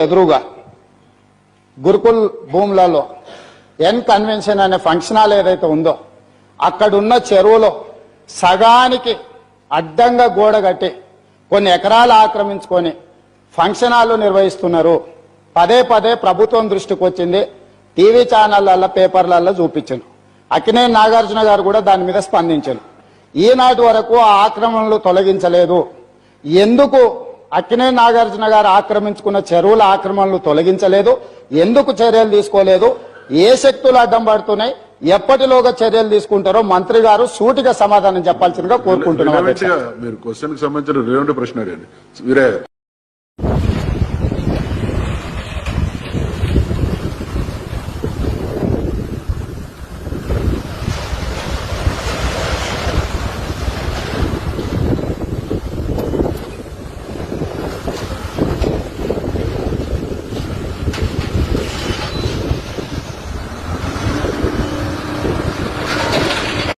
ఎదురుగా గురుకుల్ భూములలో N convention అనే ఫంక్షన్ హాల్ ఏదైతే ఉందో అక్కడున్న చెరువులో సగానికి అడ్డంగా గోడ కట్టి కొన్ని ఎకరాలు ఆక్రమించుకొని ఫంక్షన్ హాల్ నిర్వహిస్తున్నారు. పదే పదే ప్రభుత్వం దృష్టికి వచ్చింది. టీవీ ఛానళ్లలో పేపర్లలో చూపించాను. అక్కినేని నాగార్జున గారు కూడా దాని మీద స్పందించారు. ఈనాటి వరకు ఆ ఆక్రమణలు తొలగించలేదు. ఎందుకు అక్కినేని నాగార్జున గారు ఆక్రమించుకున్న చెరువుల ఆక్రమణలు తొలగించలేదు? ఎందుకు చర్యలు తీసుకోలేదు? ఏ శక్తులు అడ్డం పడుతున్నాయి? ఎప్పటిలోగా చర్యలు తీసుకుంటారో మంత్రి గారు సూటిగా సమాధానం చెప్పాల్సిందిగా కోరుకుంటున్నాం.